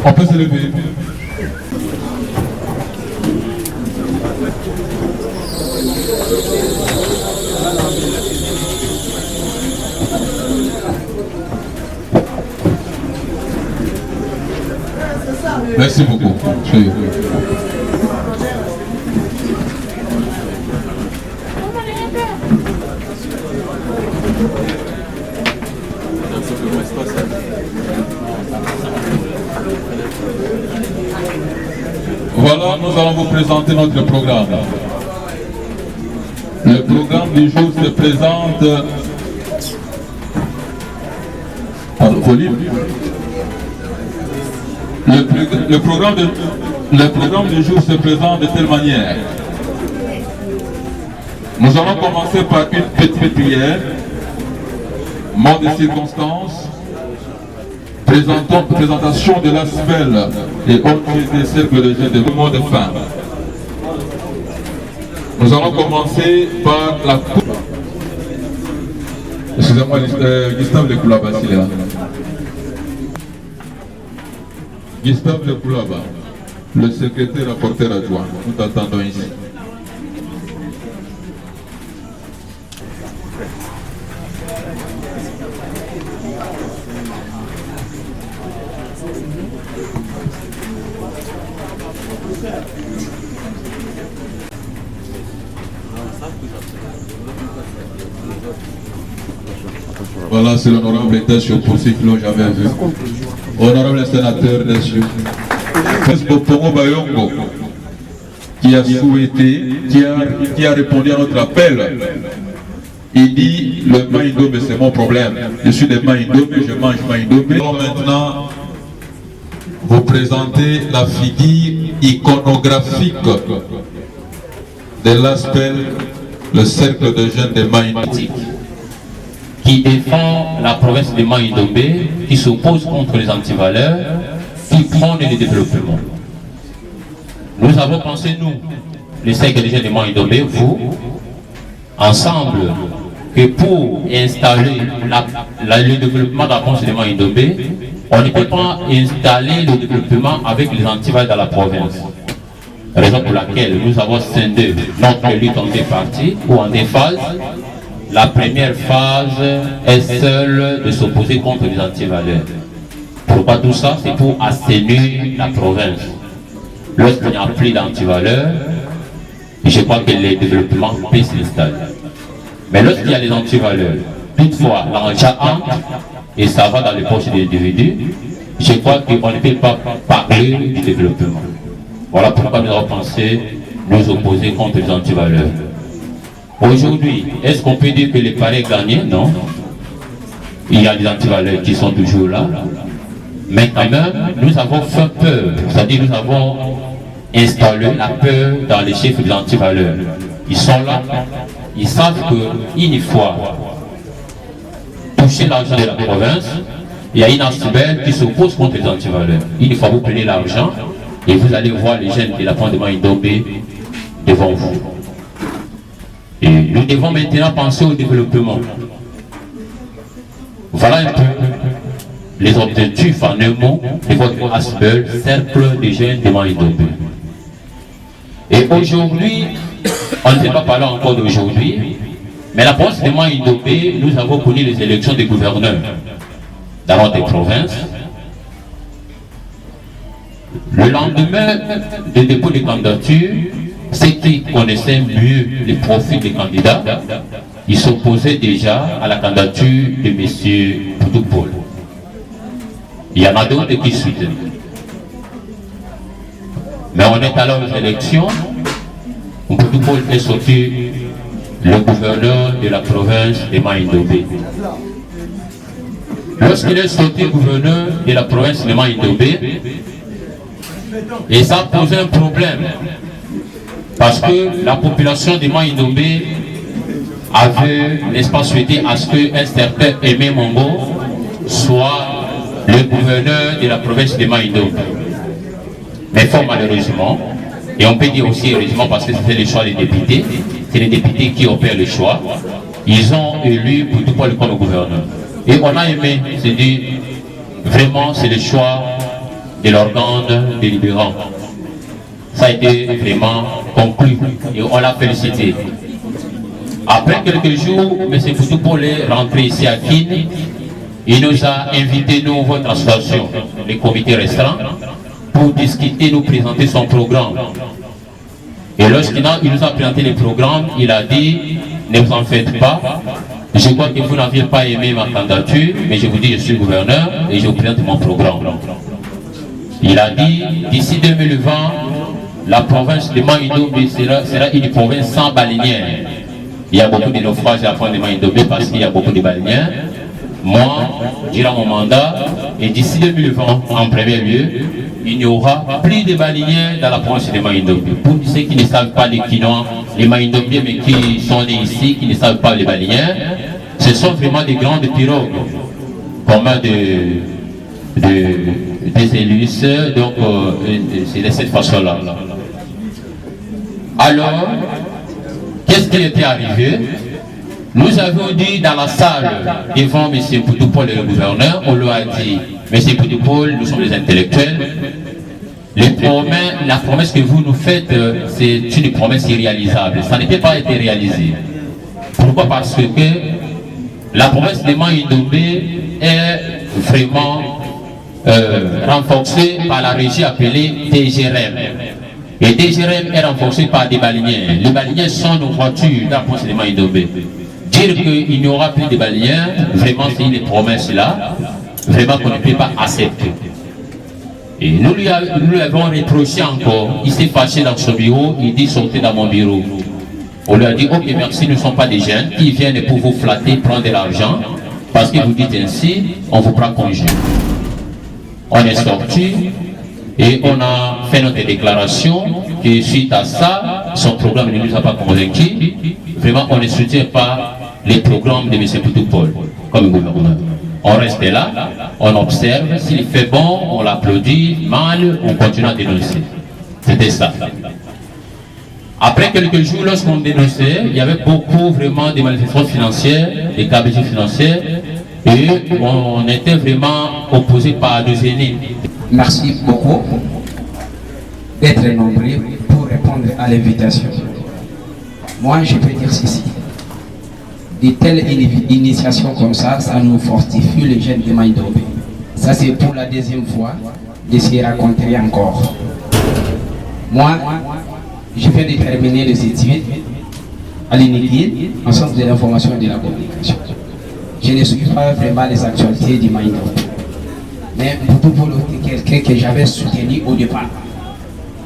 On peut se lever. Merci beaucoup. Voilà, nous allons vous présenter notre programme. Le programme du jour se présente par Colline. Le programme du jour se présente de telle manière. Nous allons commencer par une petite prière, mot de circonstance, présentation de l'ASPEL et autres des cercles de jeunes de mots de fin. Nous allons commencer par la coupe. Excusez-moi, Gustave Lekoulaba, s'il est là. Gustave Lekoulaba, le secrétaire rapporteur adjoint. Nous t'attendons ici. Voilà, c'est l'honorable Desio Poussiflo, j'avais vu. Honorable sénateur Desio. Popongo Bayongo, qui a souhaité, qui a répondu à notre appel. Il dit, le Maïndomé, c'est mon problème. Je suis de Maïndomé, je mange Maïndomé. Maintenant, vous présenter la figure iconographique de l'ASPEL, le cercle de jeunes de Maïndomé, qui défend la province de Maïndomé, qui s'oppose contre les antivaleurs, qui prône le développement. Nous avons pensé, nous, les cercles de jeunes de Maïndomé, vous, ensemble, que pour installer le développement de la province de Maïndomé, on ne peut pas installer le développement avec les antivaleurs dans la province. Raison pour laquelle nous avons scindé notre lutte en deux parties ou en deux phases. La première phase est celle de s'opposer contre les antivaleurs. Pourquoi tout ça? C'est pour assainir la province. Lorsqu'il n'y a plus d'antivaleurs, je crois que le développement peut s'installer. Mais lorsqu'il y a les antivaleurs, toutefois, l'argent entre et ça va dans les poches des individus, je crois qu'on ne peut pas parler du développement. Voilà pourquoi nous avons pensé nous opposer contre les antivaleurs. Aujourd'hui, est-ce qu'on peut dire que les paris gagnés? Non. Il y a des antivaleurs qui sont toujours là. Mais quand même, nous avons fait peur. C'est-à-dire nous avons installé la peur dans les chefs des antivaleurs. Ils sont là. Ils savent qu'une fois touché l'argent de la province, il y a une ASPEL qui s'oppose contre les antivaleurs. Une fois vous prenez l'argent et vous allez voir les jeunes de la province de Maïndomé devant vous. Et nous devons maintenant penser au développement. Voilà un peu les objectifs en un mot de votre ASPEL, cercle des jeunes de Maïndomé. Et aujourd'hui, on ne peut pas parler encore d'aujourd'hui, mais la province de Maïndomé, nous avons connu les élections des gouverneurs dans notre province. Le lendemain du dépôt des candidatures, ceux qui connaissaient mieux les profils des candidats, ils s'opposaient déjà à la candidature de M. Poutoupol. Il y en a d'autres qui soutenaient. Mais on est allé aux élections, Poutoupol est sorti le gouverneur de la province de Maïndomé. Lorsqu'il est sorti gouverneur de la province de Maïndomé, et ça a posé un problème. Parce que la population de Maïndomé avait, n'est-ce pas, souhaité à ce qu'un certain Aimé Mongo soit le gouverneur de la province de Maïndomé. Mais fort malheureusement, et on peut dire aussi heureusement parce que c'était le choix des députés, c'est les députés qui opèrent le choix, ils ont élu Poutoupol comme gouverneur. Et on a aimé, c'est dit, vraiment c'est le choix de l'organe délibérant. Ça a été vraiment conclu et on l'a félicité. Après quelques jours, M. Poutoupol est rentré ici à Kin. Il nous a invités, nous, votre association, les comités restreints, pour discuter, nous présenter son programme. Et lorsqu'il nous a présenté le programme, il a dit, ne vous en faites pas. Je crois que vous n'aviez pas aimé ma candidature, mais je vous dis, je suis gouverneur et je vous présente mon programme. Il a dit, d'ici 2020, la province de Mai-Ndombe sera une province sans baleinière. Il y a beaucoup de naufrages à la fin de Mai-Ndombe parce qu'il y a beaucoup de baleinières. Moi, durant mon mandat, et d'ici 2020, en premier lieu, il n'y aura plus de baleinières dans la province de Mai-Ndombe. Pour ceux qui ne savent pas les Kinois, les Mai-Ndombiens, mais qui sont nés ici, qui ne savent pas les baleinières, ce sont vraiment des grandes pirogues, comme des hélices, donc c'est de cette façon-là. Alors, qu'est-ce qui était arrivé? Nous avons dit dans la salle, devant M. Poutoupol, le gouverneur, on lui a dit, M. Poutoupol, nous sommes des intellectuels, la promesse que vous nous faites, c'est une promesse irréalisable. Ça ne peut pas être réalisé. Pourquoi? Parce que la promesse de Mai-Ndombe est vraiment renforcée par la régie appelée DGRM. Et DGRM est renforcée par des baleinières. Les baleinières sont nos voitures dans la province de Mai-Ndombe. Dire qu'il n'y aura plus de baleinières, vraiment c'est une promesse là, vraiment qu'on ne peut pas accepter. Et nous lui avons reproché encore, il s'est fâché dans son bureau, il dit sortez dans mon bureau. On lui a dit ok merci, nous ne sommes pas des jeunes qui viennent pour vous flatter, prendre de l'argent, parce que vous dites ainsi, on vous prend congé. On est sorti et on a fait notre déclaration que suite à ça, son programme ne nous a pas convaincus. Vraiment, on ne soutient pas les programmes de M. Poutoupol comme gouverneur. On reste là, on observe, s'il fait bon, on l'applaudit, mal, on continue à dénoncer. C'était ça. Après quelques jours, lorsqu'on dénonçait, il y avait beaucoup vraiment de manifestations financières, des KBG financières, et on était vraiment opposés par nos aînés. Merci beaucoup d'être nombreux pour répondre à l'invitation. Moi, je peux dire ceci. De telles initiations comme ça, ça nous fortifie les jeunes de Mai-Ndombe. Ça, c'est pour la deuxième fois de se rencontrer encore. Moi, je viens de terminer les études à l'INIGIL, en centre de l'information et de la communication. Je ne suis pas vraiment les actualités de Mai-Ndombe. Mais pour quelqu'un que j'avais soutenu au départ.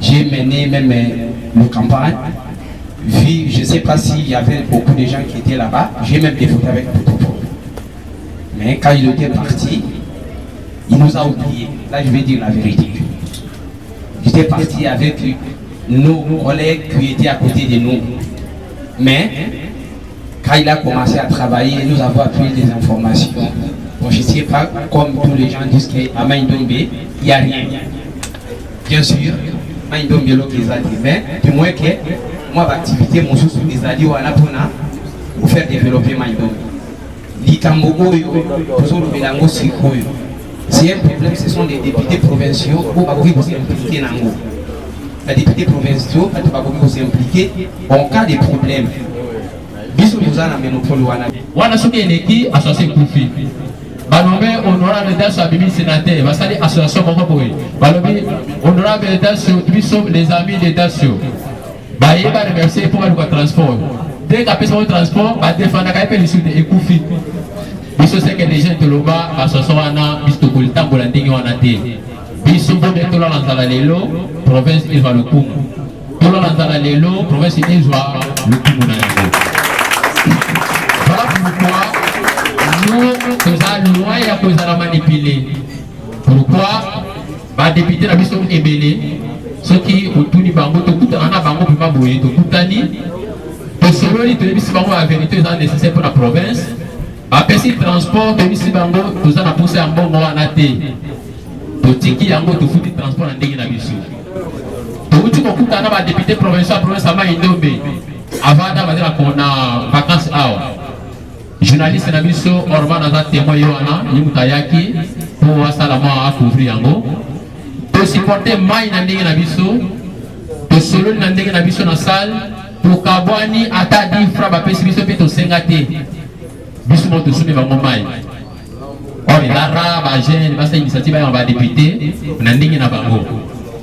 J'ai mené même une campagne. Vu, je ne sais pas s'il y avait beaucoup de gens qui étaient là-bas, j'ai même des photos avec Poutoupol. Mais quand il était parti, il nous a oubliés. Là, je vais dire la vérité. J'étais parti avec nos collègues qui étaient à côté de nous. Mais quand il a commencé à travailler, nous avons appris des informations. Bon, je ne sais pas, comme tous les gens disent qu'à Mai-Ndombe, il n'y a rien. Bien sûr, Mai-Ndombe est l'occasion, mais du moins que moi, l'activité, mon sous des alliés, pour faire développer Mai-Ndombe. C'est un problème, ce sont des députés provinciaux où ils vont s'impliquer. Les députés provinciaux vont s'impliquer en cas de problème. Nous avons un monopole. Voilà ce qui est l'équipe associée Koufi. Banomé honorable d'Asso Abimi sénateur, va saluer association Mokoboui. Banomé honorable d'Asso, nous sommes les amis de Dasso. Baye va remercier pour le transport. Dès qu'après son transport, va défendre la caille de Koufi. Biso c'est que les gens de l'Oba, association Wana, Bisto Kulta, Bolanding Wanate. Biso Bobé Tola Lanzalalelo, province Ilva le Koum. Tola Lanzalalelo, province Ilva le Koum. Voilà pourquoi nous sommes loin à cause de la manipuler. Pourquoi les députés de la mission Ebélé, ceux qui ont tout dit, Bango, tout le monde a Bango, tout le monde a dit, tout selon les télévisions, la vérité est nécessaire pour la province. Après si transport, télévision Bango, tout ça a poussé en bon moment à thé. Tout qui est en bon, tout fout le transport en dégué la mission. Tout le monde a député provincial, province à Mai-Ndombe. Avant d'avoir qu'on a vacances à journaliste na biso orma na témoin yoana ni mutayaki pour salama à couvrir yango to to supporter mai na ndenge na biso to solo na ndenge na biso na salle to kabwani ata 10 francs bapesi biso pe to senga te biso mo to sumi bango mai on lara ba jeune ba sa initiative ba député na ndenge na bango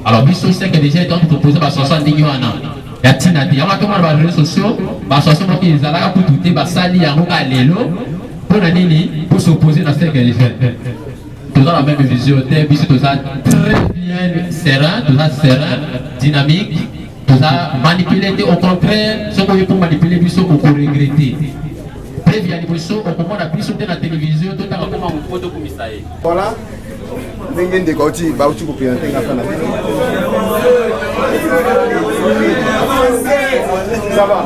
alors biso c'est que déjà donc proposer ba 70 wana ya tina te ya to mara ba réseaux sociaux ba 60 ki ezala ku tuté ba sali yango ka lelo pour na nini pour s'opposer na ce que les fait tous dans la même vision biso tout ça très bien serein tout ça serein dynamique tout ça manipuler au contraire ce qu'on pour manipuler biso on regretter prévu à biso on comprend la biso de la télévision tout à comment on photo comme ça voilà ndenge ndekoti ba uti ko présenter ngapa na ça va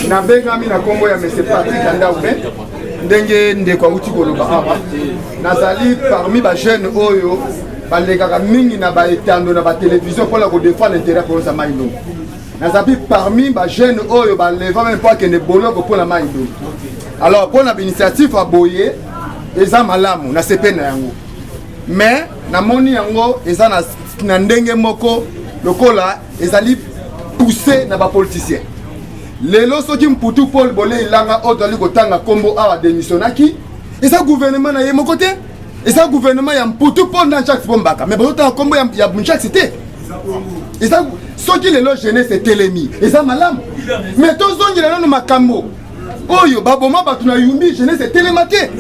na bengami na kombo ya monsieur Patrick Andaume ndenge ndeko uti ko loba hapa nazali parmi ba jeunes oyo balekaka mingi na ba etando na ba télévision pour la ko défendre l'intérêt pour sa maïno nazali parmi ba jeunes oyo ba leva même pas que ne boloko pour la maïno alors pour la initiative à boyer eza malamu na sepe na yango mais na moni yango eza na ndenge moko lokola ezali poussé na ba politicien lelo soki mputu Paul Bolé ilanga otali kotanga kombo awa démissionnaki eza gouvernement na ye moko te eza gouvernement ya mputu Paul na Jacques Bombaka mais bazota kombo ya Jacques c'était eza soki lelo jeunesse telemi eza malamu mais tozongela nano makambo oyo baboma bato na yumbi jeunesse telema te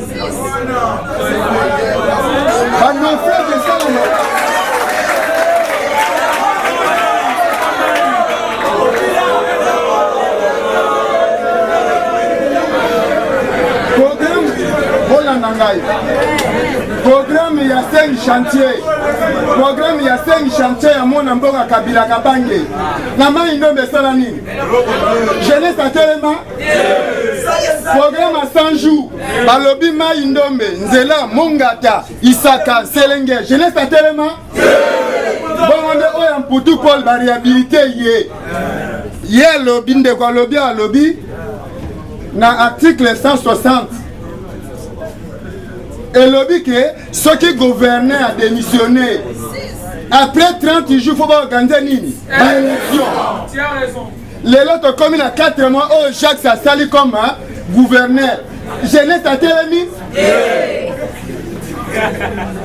banofle de salama programme il y a 5 chantiers. Programme il y a 5 chantiers à mon amboka Kabila Kabange. Na mai ndo besala nini? Jeunesse à Telema. Programme à 100 jours. Balobi mai ndombe Nzela Mongata Isaka Selenge. Jeunesse à Telema. Bon on est oya mputu Paul variabilité yé. Yé lobi ndeko lobi a lobi na article 160. Et lobby que ceux qui gouvernaient a démissionné. Après 30 jours, il faut organiser Nini. Tu as raison. Les autres communes à 4 mois, oh, Jacques Sassali comme gouverneur. Jeunesse à Télémi.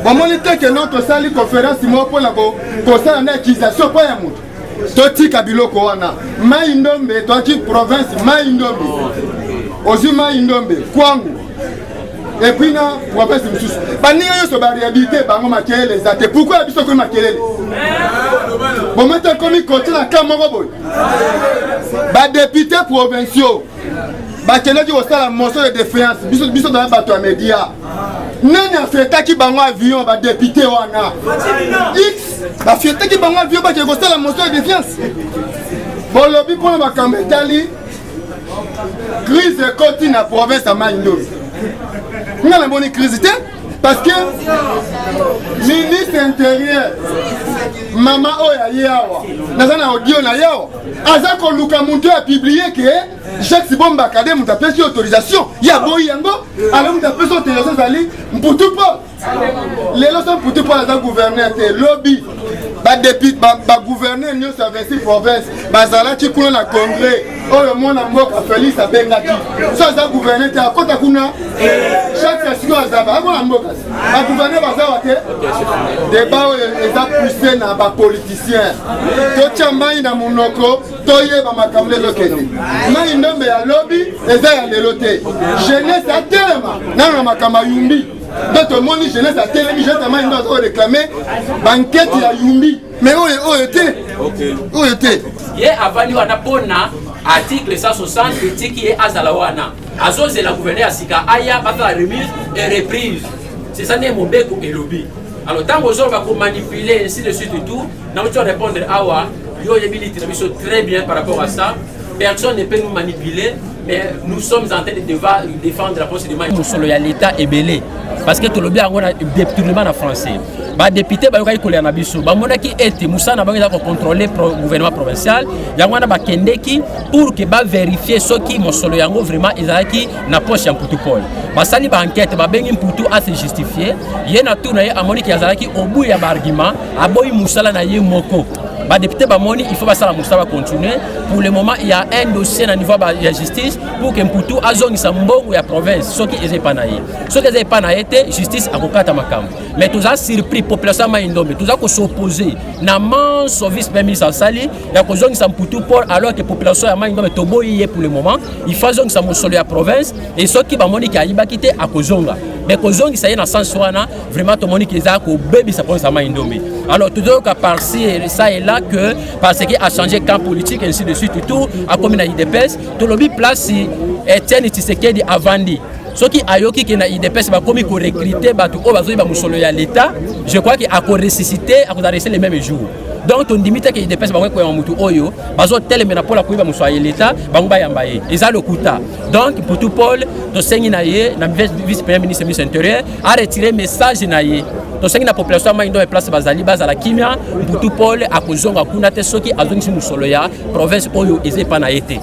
Bon, on était que notre salle conférence, moi, pour la concert en accusation, pas un mot. Toti Kabilo Koana. Maïndombe, Toti province, Maïndombe. Ozu Maïndombe, Kwangu. Et puis non, on va faire ce monsieur. Bani yo so variabilité bango makele les até. Pourquoi biso ko makele? Bon maintenant comme côté la Cameroun boy. Ba député provinciaux. Ba kele di osala motion de défiance. Biso dans bato à média. Nani a fait taki bango avion ba député wana. X ba fait taki bango avion ba ke osala motion de défiance. Bon lobby pour ba Kambetali. Crise continue na province à Maindo. Nous avons une bonne crise parce que ministre intérieur Mama Oya Yawa Nazana audio na Yawa Azako Luka Muntu a publié que Jacques Sibomba Kadem a fait autorisation Yabo Yango alors nous avons fait autorisation Zali Mputu Paul les lois Mputu Paul as gouverneur lobby ba député ba gouverneur New Service province bazala qui kuna na congrès oyo mona mboka Félix Abengaki so za gouverneur te akota kuna chaque session azaba akona mboka ba gouverneur bazawa te débat eza poussé na ba politicien to chambai na munoko toye ba makamle lokene mai ndombe ya lobby eza ya lelote jeunesse a telema na makama yumbi d'autres moni jeunesse a telemi justement ils doivent réclamer banquette ya yumbi mais oyo te ye avali wana pona article 160 critique ye azalawana azoze la gouverneur asika aya bata la remise et reprise c'est ça né mobeko et lobby alors tant que on va manipuler ainsi de suite et tout na tu répondre awa yo yebili très bien par rapport à ça personne ne peut nous manipuler mais nous sommes en train de défendre la procédure de l'État est belé. Parce que tout le bien a détournement en français. Les députés ont été nabiso. Bamonaki était Moussa n'a pas contrôlé le gouvernement provincial. Yangwana ba kendeki pour que ba vérifier ce qui mosolo yango vraiment ezaki na poche en Poutupol. Basali ba enquête ba bengi Poutou a se justifier. Yena tout na ye amoni ki azalaki au bout ya ba argument aboyi Moussa na ye moko. Les députés Bamoni, il faut que ça continuer. Pour le moment, il y a un dossier au niveau de la justice pour que Mpoutou azongi sa mbongo ya province. Ce qui est pas naïe. Ce qui est pas naïe, justice a kokata makam. Mais tout ça surpris population maïndombe. Tout ça qu'on s'opposer. Na man service premier ministre Sali, ya kozongi sa Mpoutou pour alors que population maïndombe toboyi pour le moment, il faut zongi sa mosolo ya province et ce qui Bamoni qui a ibakité à kozonga. Mais kozongi ça y est dans sens wana vraiment tout monde qui a ko baby sa province maïndombe. Alors tout donc à partir ça et là que parce qu'il a changé camp politique et ainsi de suite tout a commis na IDPS tout le place Etienne Tshisekedi avandi ceux qui ayoki qui na IDPS ba commis ko recruter ba tout o bazo ba musolo ya l'état je crois qu'il a ressuscité a resté les mêmes jours donc on limite que IDPS ba ko ya mutu oyo bazo telemena pour la kuiba musolo ya l'état bango ba yambaye eza le kuta donc pour tout Paul to sengi na ye na vice premier ministre ministre intérieur a retiré message na ye to sengi na population maindo e place bazali bazala kimia pour tout Paul a kozonga kuna te soki azongi musolo ya province oyo eze pa na été.